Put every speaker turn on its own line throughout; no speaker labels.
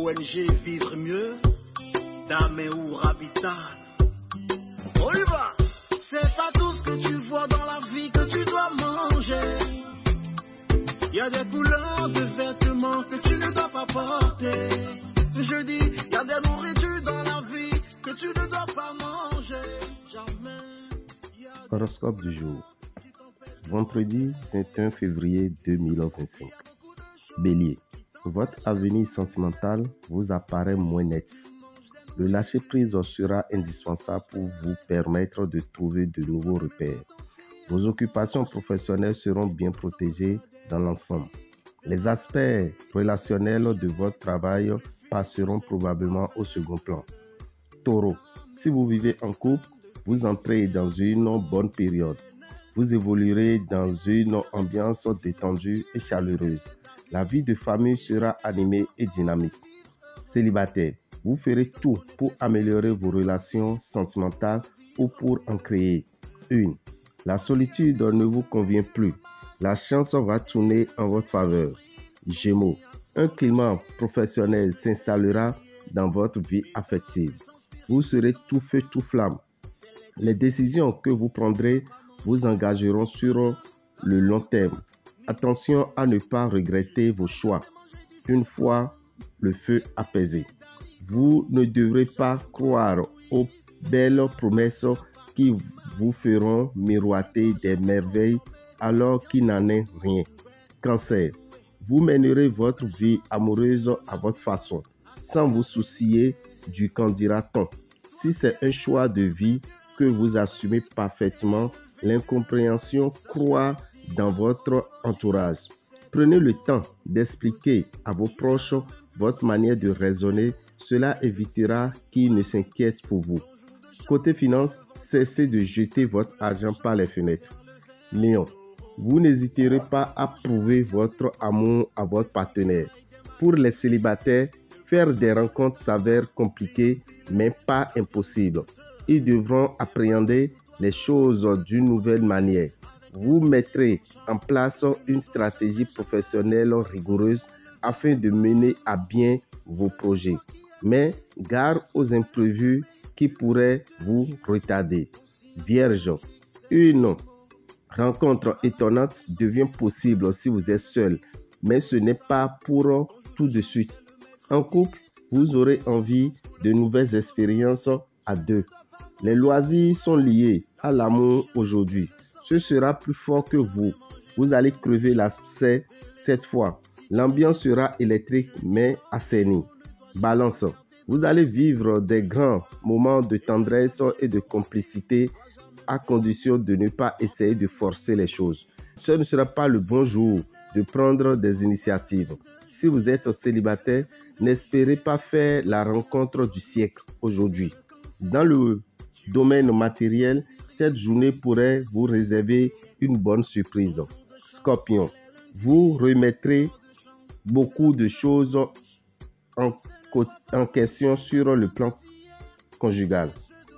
ONG Vivre Mieux, Dameo Habitat. On y va. C'est pas tout ce que tu vois dans la vie que tu dois manger. Il y a des couleurs de vêtements que tu ne dois pas porter. Je dis, il y a des nourritures dans la vie que tu ne dois pas manger. Jamais.
Horoscope du jour. Vendredi 21 février 2025. Bélier. Votre avenir sentimental vous apparaît moins net. Le lâcher-prise sera indispensable pour vous permettre de trouver de nouveaux repères. Vos occupations professionnelles seront bien protégées dans l'ensemble. Les aspects relationnels de votre travail passeront probablement au second plan. Taureau. Si vous vivez en couple, vous entrez dans une bonne période. Vous évoluerez dans une ambiance détendue et chaleureuse. La vie de famille sera animée et dynamique. Célibataire, vous ferez tout pour améliorer vos relations sentimentales ou pour en créer une. La solitude ne vous convient plus. La chance va tourner en votre faveur. Gémeaux, un climat professionnel s'installera dans votre vie affective. Vous serez tout feu, tout flamme. Les décisions que vous prendrez vous engageront sur le long terme. Attention à ne pas regretter vos choix une fois le feu apaisé. Vous ne devrez pas croire aux belles promesses qui vous feront miroiter des merveilles alors qu'il n'en est rien. Cancer, vous mènerez votre vie amoureuse à votre façon, sans vous soucier du qu'en dira-t-on. Si c'est un choix de vie que vous assumez parfaitement, l'incompréhension croît dans votre entourage. Prenez le temps d'expliquer à vos proches votre manière de raisonner. Cela évitera qu'ils ne s'inquiètent pour vous. Côté finance, cessez de jeter votre argent par les fenêtres. Lion, vous n'hésiterez pas à prouver votre amour à votre partenaire. Pour les célibataires, faire des rencontres s'avère compliqué, mais pas impossible. Ils devront appréhender les choses d'une nouvelle manière. Vous mettrez en place une stratégie professionnelle rigoureuse afin de mener à bien vos projets. Mais gare aux imprévus qui pourraient vous retarder. Vierge, une rencontre étonnante devient possible si vous êtes seul, mais ce n'est pas pour tout de suite. En couple, vous aurez envie de nouvelles expériences à deux. Les loisirs sont liés à l'amour aujourd'hui. Ce sera plus fort que vous. Vous allez crever l'abcès cette fois. L'ambiance sera électrique mais assainie. Balance. Vous allez vivre des grands moments de tendresse et de complicité à condition de ne pas essayer de forcer les choses. Ce ne sera pas le bon jour de prendre des initiatives. Si vous êtes célibataire, n'espérez pas faire la rencontre du siècle aujourd'hui. Dans le domaine matériel, cette journée pourrait vous réserver une bonne surprise. Scorpion, vous remettrez beaucoup de choses en question sur le plan conjugal.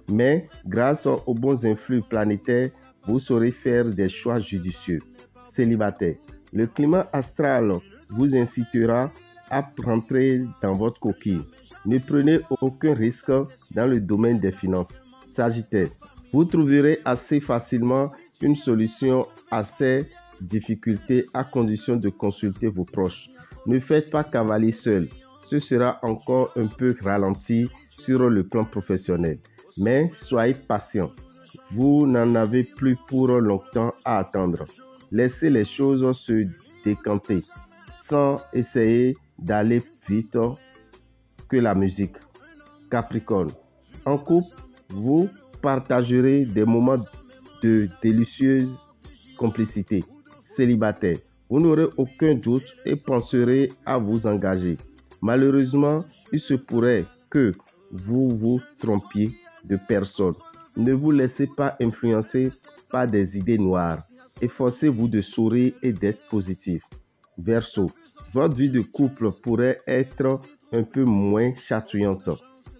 Mais grâce aux bons influx planétaires, vous saurez faire des choix judicieux. Célibataire, le climat astral vous incitera à rentrer dans votre coquille. Ne prenez aucun risque dans le domaine des finances. Sagittaire, vous trouverez assez facilement une solution à ces difficultés à condition de consulter vos proches. Ne faites pas cavalier seul. Ce sera encore un peu ralenti sur le plan professionnel. Mais soyez patient. Vous n'en avez plus pour longtemps à attendre. Laissez les choses se décanter sans essayer d'aller vite que la musique. Capricorne, en couple, vous partagerez des moments de délicieuse complicité. Célibataire, vous n'aurez aucun doute et penserez à vous engager. Malheureusement, il se pourrait que vous vous trompiez de personne. Ne vous laissez pas influencer par des idées noires. Efforcez-vous de sourire et d'être positif. Verseau, votre vie de couple pourrait être un peu moins chatouillante.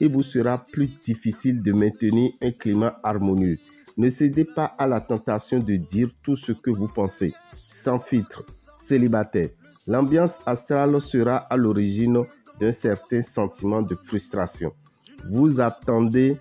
Il vous sera plus difficile de maintenir un climat harmonieux. Ne cédez pas à la tentation de dire tout ce que vous pensez, sans filtre. Célibataire, l'ambiance astrale sera à l'origine d'un certain sentiment de frustration. Vous attendez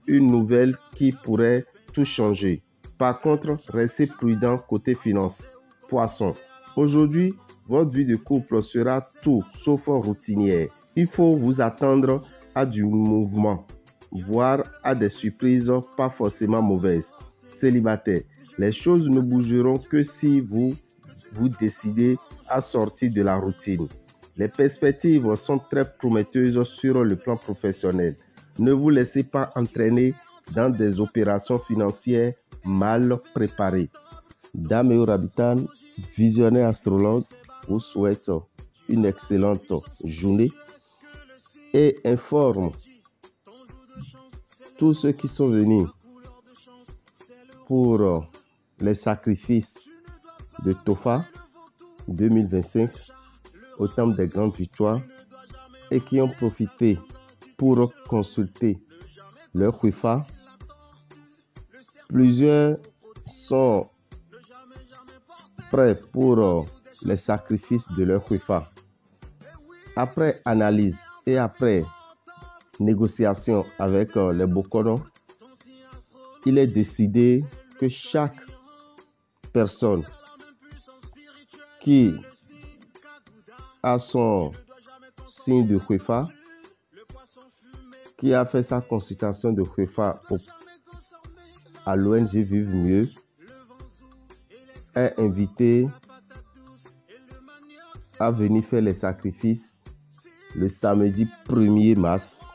une nouvelle qui pourrait tout changer. Par contre, restez prudent côté finance. Poisson. Aujourd'hui, votre vie de couple sera tout sauf routinière. Il faut vous attendre à du mouvement, voire à des surprises pas forcément mauvaises. Célibataire. Les choses ne bougeront que si vous décidez à sortir de la routine. Les perspectives sont très prometteuses sur le plan professionnel. Ne vous laissez pas entraîner dans des opérations financières mal préparées. Dame et Orabitan, visionnaire astrologue, vous souhaite une excellente journée et informe tous ceux qui sont venus pour les sacrifices de Tofa 2025 au temple des grandes victoires et qui ont profité pour consulter leur Khwefa. Plusieurs sont prêts pour les sacrifices de leur Khwefa. Après analyse et après négociation avec les Bokono, il est décidé que chaque personne qui a son signe de Khwefa, qui a fait sa consultation de Khwefa à l'ONG Vive Mieux, est invité à venir faire les sacrifices le samedi 1er mars.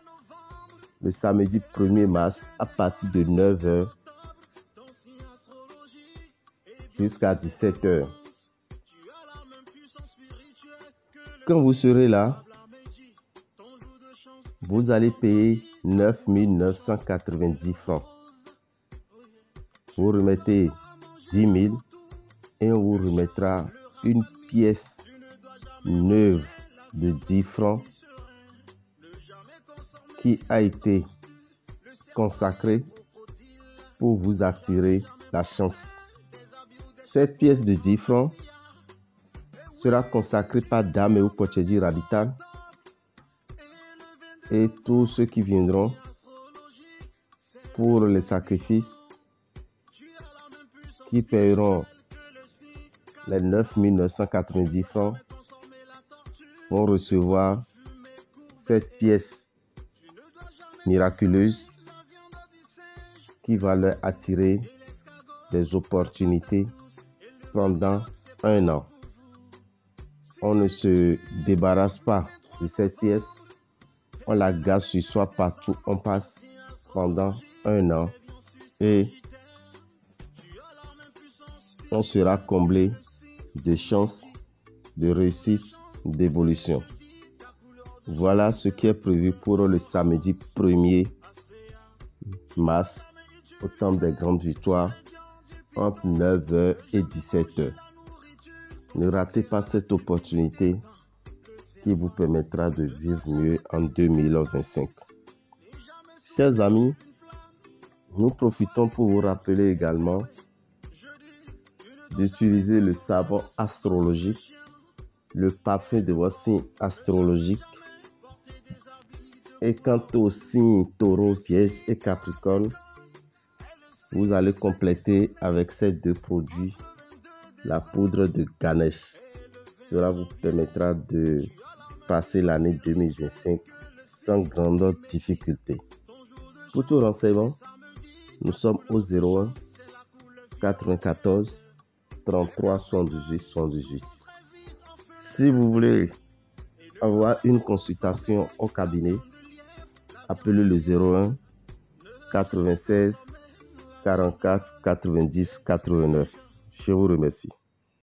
Le samedi 1er mars à partir de 9h jusqu'à 17h. Quand vous serez là, vous allez payer 9 990 francs. Vous remettez 10 000 et on vous remettra une pièce neuve de 10 francs qui a été consacrée pour vous attirer la chance. Cette pièce de 10 francs sera consacrée par Dame ou Kochedi Rabitan et tous ceux qui viendront pour les sacrifices qui paieront les 9 990 francs vont recevoir cette pièce miraculeuse qui va leur attirer des opportunités pendant 1 an. On ne se débarrasse pas de cette pièce, on la garde sur soi partout où on passe pendant 1 an et on sera comblé de chances, de réussite, d'évolution. Voilà ce qui est prévu pour le samedi 1er mars au temple des grandes victoires entre 9h et 17h. Ne ratez pas cette opportunité qui vous permettra de vivre mieux en 2025. Chers amis, nous profitons pour vous rappeler également d'utiliser le savon astrologique, le parfum de votre signe astrologique. Et quant au signe Taureau, Vierge et Capricorne, vous allez compléter avec ces 2 produits la poudre de Ganesh. Cela vous permettra de passer l'année 2025 sans grande difficulté. Pour tout renseignement, nous sommes au 01 94 33 78 78. Si vous voulez avoir une consultation au cabinet, appelez le 01 96 44 90 89. Je vous remercie.